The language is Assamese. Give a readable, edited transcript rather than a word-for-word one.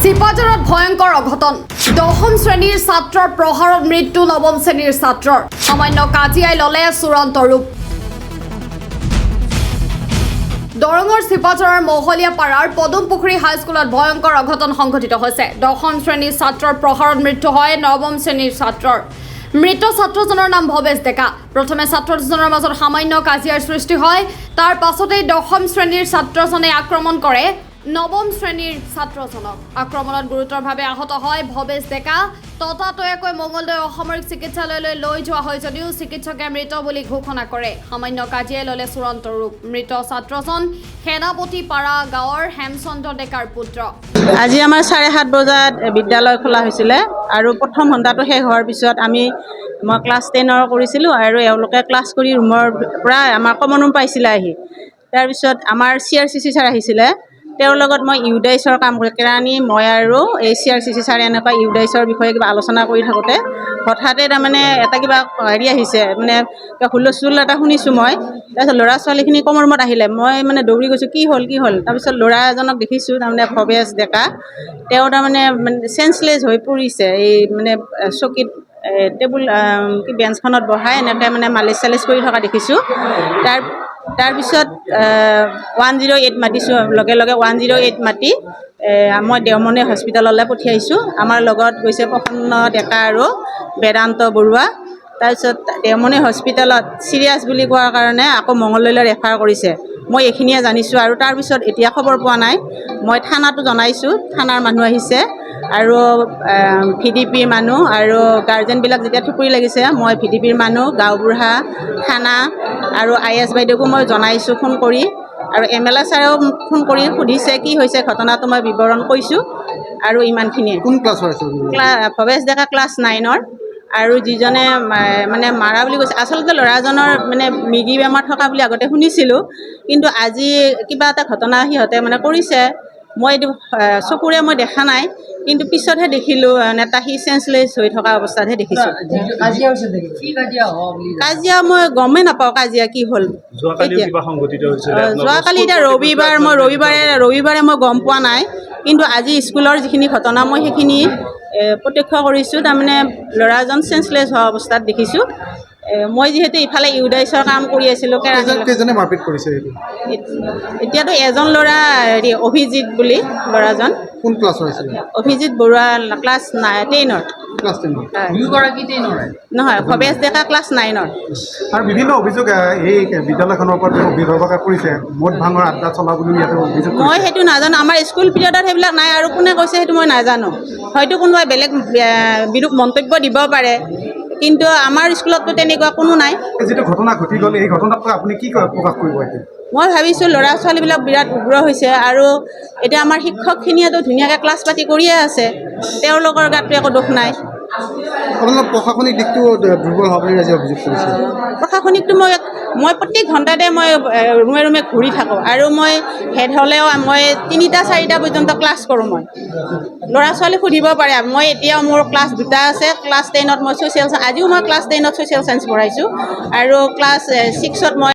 চিপাঝাৰত ভয়ংকৰ অঘটন 10ম শ্ৰেণীৰ ছাত্ৰৰ প্ৰহাৰত মৃত্যু 9ম শ্ৰেণীৰ ছাত্ৰৰ সামান্য কাজিয়াই ললে চূড়ান্ত ৰূপ দৰঙৰ চিপাঝাৰৰ মহলীয়া পাৰাৰ পদুমপুখুৰী হাইস্কুলত ভয়ংকৰ অঘটন সংঘটিত হৈছে 10ম শ্ৰেণীৰ ছাত্ৰৰ প্ৰহাৰত মৃত্যু হয় 9ম শ্ৰেণীৰ ছাত্ৰৰ মৃত ছাত্ৰজনৰ নাম ভৱেশ ডেকা প্ৰথমে ছাত্ৰজনৰ মাজত সামান্য কাজিয়াৰ সৃষ্টি হয় তাৰ পাছতে 10ম শ্ৰেণীৰ ছাত্ৰজনে আক্ৰমণ কৰে 9ম শ্ৰেণীৰ ছাত্ৰজনক আক্ৰমণত গুৰুতৰভাৱে আহত হয় ভৱেশ ডেকা ততাতৈয়াকৈ মঙ্গলদৈ অসামৰিক চিকিৎসালয়লৈ লৈ যোৱা হয় যদিও চিকিৎসকে মৃত বুলি ঘোষণা কৰে সামান্য কাজিয়াই ললে চূড়ান্ত ৰূপ মৃত ছাত্ৰজন সেনাপতি পাৰা গাঁৱৰ হেমচন্দ্ৰ ডেকাৰ পুত্ৰ আজি আমাৰ 7:30 বজাত বিদ্যালয় খোলা হৈছিলে আৰু প্ৰথম ঘণ্টাটো শেষ হোৱাৰ পিছত মই ক্লাছ 10ৰ কৰিছিলোঁ আৰু এওঁলোকে ক্লাছ কৰি ৰুমৰ পৰা আমাৰ কমন ৰুম পাইছিলে আহি তাৰপিছত আমাৰ CRCC ছাৰ আহিছিলে তেওঁৰ লগত মই ইউডাইছৰ কাম কৰি কেৰাণী মই আৰু এই CRCC ছাৰে এনেকুৱা ইউডাইছৰ বিষয়ে কিবা আলোচনা কৰি থাকোঁতে হঠাতে তাৰমানে এটা কিবা হেৰি আহিছে মানে হুলস্থুল এটা শুনিছোঁ মই তাৰপিছত ল'ৰা ছোৱালীখিনি কমৰ ৰুমত আহিলে মই মানে দৌৰি গৈছোঁ কি হ'ল তাৰপিছত ল'ৰা এজনক দেখিছোঁ তাৰমানে ভৱেশ ডেকা তেওঁ তাৰমানে চেঞ্চলেছ হৈ পৰিছে এই মানে চকীত টেবুল কি বেঞ্চখনত বহাই এনেকৈ মানে মালিচ চালিচ কৰি থকা দেখিছোঁ তাৰপিছত 108 মাতিছোঁ লগে লগে 108 মাতি মই দেওমনি হস্পিটেললৈ পঠিয়াইছোঁ আমাৰ লগত গৈছে প্ৰসন্ন ডেকা আৰু বেদান্ত বৰুৱা তাৰপিছত দেওমনি হস্পিটেলত চিৰিয়াছ বুলি কোৱাৰ কাৰণে আকৌ মঙ্গলদৈলৈ ৰেফাৰ কৰিছে মই এইখিনিয়ে জানিছোঁ আৰু তাৰপিছত এতিয়া খবৰ পোৱা নাই মই থানাটো জনাইছোঁ থানাৰ মানুহ আহিছে আৰু VDP মানুহ আৰু গাৰ্জেনবিলাক যেতিয়া ঠুকুৰি লাগিছে মই VDPৰ মানুহ গাঁওবুঢ়া থানা আৰু IS বাইদেউকো মই জনাইছোঁ ফোন কৰি আৰু MLA ছাৰেও ফোন কৰি সুধিছে কি হৈছে ঘটনাটো মই বিৱৰণ কৈছোঁ আৰু ইমানখিনিয়ে কোন ক্লাছৰ আছিল ভৱেশ ডেকা ক্লাছ 9ৰ আৰু যিজনে মানে মাৰা বুলি কৈছে আচলতে ল'ৰাজনৰ মানে মৃগী বেমাৰ থকা বুলি আগতে শুনিছিলোঁ কিন্তু আজি কিবা এটা ঘটনা সিহঁতে মানে কৰিছে মই এইটো চকুৰে মই দেখা নাই কিন্তু পিছতহে দেখিলোঁ নেতা সি চেঞ্চলেছ হৈ থকা অৱস্থাতহে দেখিছোঁ কাজিয়া মই গমেই নাপাওঁ কাজিয়া কি হ'ল যোৱাকালি এতিয়া ৰবিবাৰে মই গম পোৱা নাই কিন্তু আজি স্কুলৰ যিখিনি ঘটনা মই সেইখিনি প্ৰত্যক্ষ কৰিছোঁ তাৰমানে ল'ৰাজন চেঞ্চলেছ হোৱা অৱস্থাত দেখিছোঁ মই যিহেতু ইফালে ইউডাইছৰ কাম কৰি আছিলোঁ কেইজনে মাৰপিট কৰিছে এতিয়াতো এজন ল'ৰা হেৰি অভিজিত বুলি ল'ৰাজন কোন ক্লাছৰ আছিল অভিজিত বৰুৱা ক্লাছ 10ৰ ক্লাছ 10 নহয় ভৱেশ ডেকা ক্লাছ 9ৰ আৰু বিভিন্ন অভিযোগ এই বিদ্যালয়খনৰ ওপৰত অভিভাৱকে কৰিছে মদ ভাঙৰ আড্ডা চলা বুলি ইয়াতে অভিযোগ মই সেইটো নাজানো আমাৰ স্কুল পিৰিয়ডত সেইবিলাক নাই আৰু কোনে কৈছে সেইটো মই নাজানো হয়তো কোনোবাই বেলেগ বিৰূপ মন্তব্য দিব পাৰে কিন্তু আমাৰ স্কুলততো তেনেকুৱা কোনো নাই যিটো ঘটনা ঘটি গ'ল এই ঘটনাটো আপুনি কি প্ৰকাশ কৰিব এতিয়া মই ভাবিছোঁ ল'ৰা ছোৱালীবিলাক বিৰাট উগ্ৰ হৈছে আৰু এতিয়া আমাৰ শিক্ষকখিনিয়েতো ধুনীয়াকৈ ক্লাছ পাতি কৰিয়ে আছে তেওঁলোকৰ গাতটো একো দুখ নাই আপোনালোক প্ৰশাসনিক দিশটো দুৰ্বল হ'ব বুলি আজি অভিযোগ কৰিছে প্ৰশাসনিকটো মই প্ৰত্যেক ঘণ্টাতে মই ৰুমে ঘূৰি থাকোঁ আৰু মই হেড হ'লেও মই 3টা 4টা পৰ্যন্ত ক্লাছ কৰোঁ মই ল'ৰা ছোৱালী সুধিব পাৰে মই এতিয়াও মোৰ ক্লাছ 2টা আছে ক্লাছ 10ত মই ছ'চিয়েল আজিও মই ক্লাছ 10ত ছ'চিয়েল চায়েন্স পঢ়াইছোঁ আৰু ক্লাছ 6ত মই